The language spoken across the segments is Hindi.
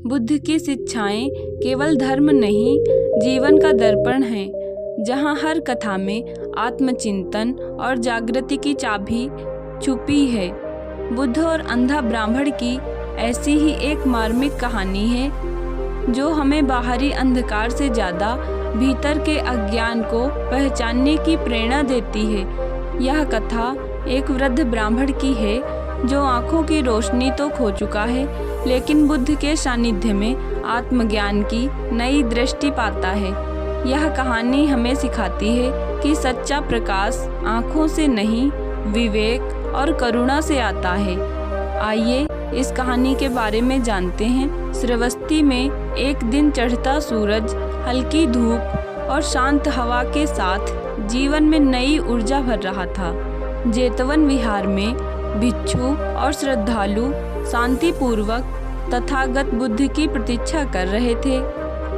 बुद्ध की शिक्षाएं केवल धर्म नहीं, जीवन का दर्पण है, जहां हर कथा में आत्मचिंतन और जागृति की चाबी छुपी है। बुद्ध और अंधा ब्राह्मण की ऐसी ही एक मार्मिक कहानी है जो हमें बाहरी अंधकार से ज़्यादा भीतर के अज्ञान को पहचानने की प्रेरणा देती है। यह कथा एक वृद्ध ब्राह्मण की है जो आँखों की रोशनी तो खो चुका है, लेकिन बुद्ध के सानिध्य में आत्मज्ञान की नई दृष्टि पाता है। यह कहानी हमें सिखाती है कि सच्चा प्रकाश आँखों से नहीं, विवेक और करुणा से आता है। आइए इस कहानी के बारे में जानते हैं। श्रावस्ती में एक दिन चढ़ता सूरज, हल्की धूप और शांत हवा के साथ जीवन में नई ऊर्जा भर रहा था। जेतवन विहार में भिक्षु और श्रद्धालु शांतिपूर्वक तथागत बुद्ध की प्रतीक्षा कर रहे थे।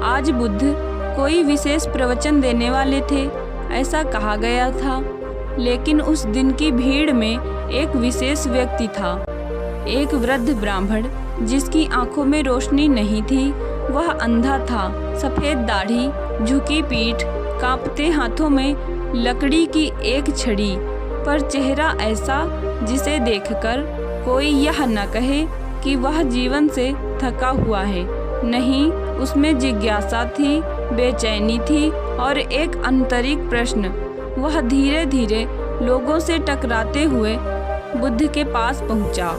आज बुद्ध कोई विशेष प्रवचन देने वाले थे, ऐसा कहा गया था, लेकिन उस दिन की भीड़ में एक विशेष व्यक्ति था। एक वृद्ध ब्राह्मण जिसकी आंखों में रोशनी नहीं थी। वह अंधा था, सफ़ेद दाढ़ी, झुकी पीठ, कांपते हाथों में लकड़ी की एक छड़ी, पर चेहरा ऐसा जिसे देखकर कोई यह न कहे कि वह जीवन से थका हुआ है। नहीं, उसमें जिज्ञासा थी, बेचैनी थी और एक आंतरिक प्रश्न। वह धीरे धीरे लोगों से टकराते हुए बुद्ध के पास पहुंचा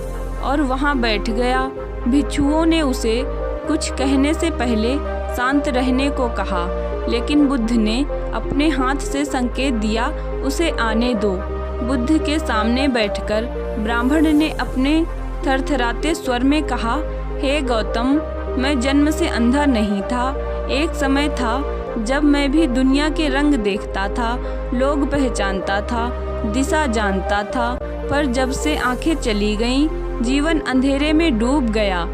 और वहां बैठ गया। भिक्षुओं ने उसे कुछ कहने से पहले शांत रहने को कहा, लेकिन बुद्ध ने अपने हाथ से संकेत दिया, उसे आने दो। बुद्ध के सामने बैठकर ब्राह्मण ने अपने थरथराते स्वर में कहा, हे गौतम, मैं जन्म से अंधा नहीं था। एक समय था जब मैं भी दुनिया के रंग देखता था, लोग पहचानता था, दिशा जानता था, पर जब से आंखें चली गईं, जीवन अंधेरे में डूब गया।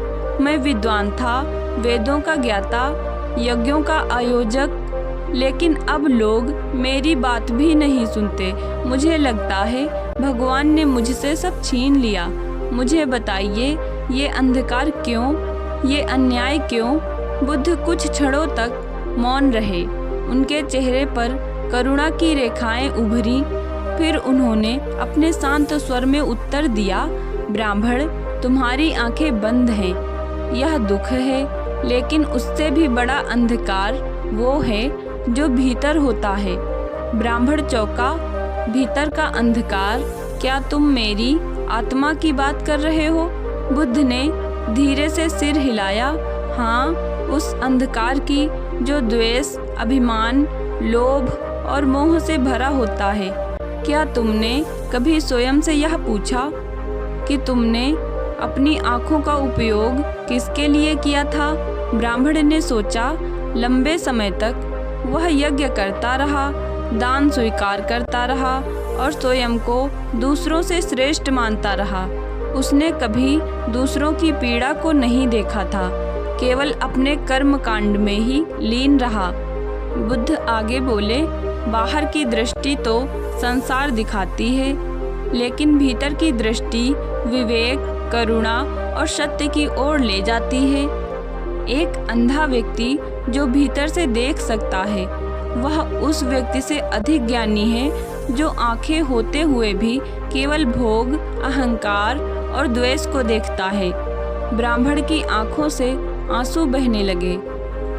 मैं विद्वान था, वेदों का ज्ञाता, यज्ञों का आयोजक, लेकिन अब लोग मेरी बात भी नहीं सुनते। मुझे लगता है भगवान ने मुझसे सब छीन लिया। मुझे बताइए, ये अंधकार क्यों, ये अन्याय क्यों? बुद्ध कुछ क्षणों तक मौन रहे। उनके चेहरे पर करुणा की रेखाएं उभरी। फिर उन्होंने अपने शांत स्वर में उत्तर दिया, ब्राह्मण, तुम्हारी आंखें बंद हैं। यह दुख है, लेकिन उससे भी बड़ा अंधकार वो है जो भीतर होता है। ब्राह्मण चौंका, भीतर का अंधकार? क्या तुम मेरी आत्मा की बात कर रहे हो? बुद्ध ने धीरे से सिर हिलाया। हाँ, उस अंधकार की जो द्वेष, अभिमान, लोभ और मोह से भरा होता है। क्या तुमने कभी स्वयं से यह पूछा कि तुमने अपनी आँखों का उपयोग किसके लिए किया था? ब्राह्मण ने सोचा। लंबे समय तक वह यज्ञ करता रहा, दान स्वीकार करता रहा और स्वयं को दूसरों से श्रेष्ठ मानता रहा। उसने कभी दूसरों की पीड़ा को नहीं देखा था, केवल अपने कर्म कांड में ही लीन रहा। बुद्ध आगे बोले, बाहर की दृष्टि तो संसार दिखाती है, लेकिन भीतर की दृष्टि विवेक, करुणा और सत्य की ओर ले जाती है। एक अंधा व्यक्ति जो भीतर से देख सकता है, वह उस व्यक्ति से अधिक ज्ञानी है जो आंखें होते हुए भी केवल भोग, अहंकार और द्वेष को देखता है। ब्राह्मण की आंखों से आंसू बहने लगे।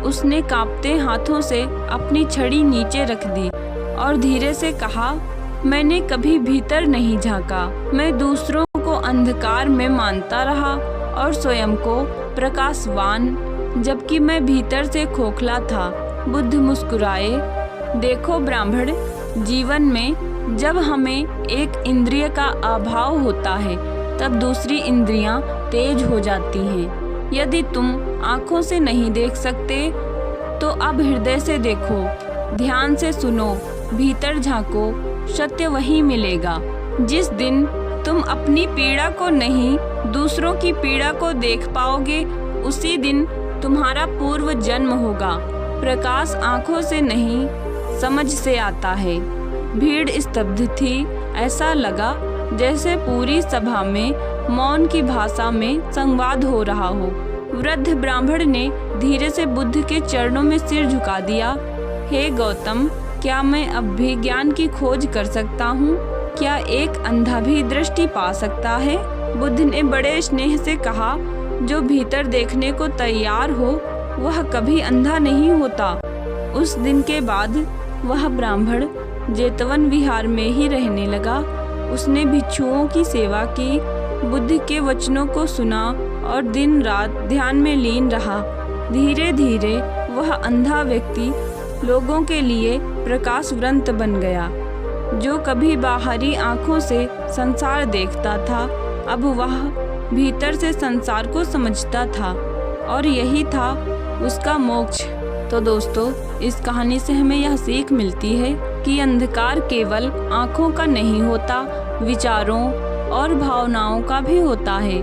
उसने कांपते हाथों से अपनी छड़ी नीचे रख दी और धीरे से कहा, मैंने कभी भीतर नहीं झांका। मैं दूसरों को अंधकार में मानता रहा और स्वयं को प्रकाशवान, जबकि मैं भीतर से खोखला था। बुद्ध मुस्कुराए। देखो ब्राह्मण, जीवन में जब हमें एक इंद्रिय का अभाव होता है, तब दूसरी इंद्रियां तेज हो जाती हैं। यदि तुम आँखों से नहीं देख सकते, तो अब हृदय से देखो, ध्यान से सुनो, भीतर झांको, सत्य वहीं मिलेगा। जिस दिन तुम अपनी पीड़ा को नहीं, दूसरों की पीड़ा को देख पाओगे, उसी दिन तुम्हारा पूर्व जन्म होगा। प्रकाश आँखों से नहीं, समझ से आता है। भीड़ स्तब्ध थी। ऐसा लगा जैसे पूरी सभा में मौन की भाषा में संवाद हो रहा हो। वृद्ध ब्राह्मण ने धीरे से बुद्ध के चरणों में सिर झुका दिया। हे गौतम, क्या मैं अब भी ज्ञान की खोज कर सकता हूँ? क्या एक अंधा भी दृष्टि पा सकता है? बुद्ध ने बड़े स्नेह से कहा, जो भीतर देखने को तैयार हो वह कभी अंधा नहीं होता। उस दिन के बाद वह ब्राह्मण जेतवन विहार में ही रहने लगा। उसने भिक्षुओं की सेवा की, बुद्ध के वचनों को सुना और दिन रात ध्यान में लीन रहा। धीरे धीरे वह अंधा व्यक्ति लोगों के लिए प्रकाश वृंत बन गया। जो कभी बाहरी आंखों से संसार देखता था, अब वह भीतर से संसार को समझता था और यही था उसका मोक्ष। तो दोस्तों, इस कहानी से हमें यह सीख मिलती है कि अंधकार केवल आँखों का नहीं होता, विचारों और भावनाओं का भी होता है।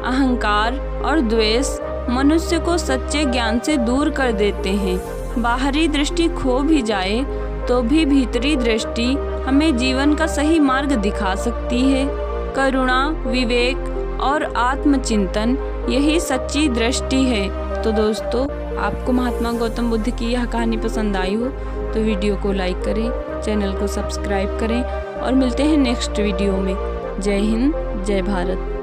अहंकार और द्वेष मनुष्य को सच्चे ज्ञान से दूर कर देते हैं। बाहरी दृष्टि खो भी जाए तो भी भीतरी दृष्टि हमें जीवन का सही मार्ग दिखा सकती है। करुणा, विवेक और आत्मचिंतन यही सच्ची दृष्टि है। तो दोस्तों, आपको महात्मा गौतम बुद्ध की यह कहानी पसंद आई हो तो वीडियो को लाइक करें, चैनल को सब्सक्राइब करें और मिलते हैं नेक्स्ट वीडियो में। जय हिंद, जय भारत।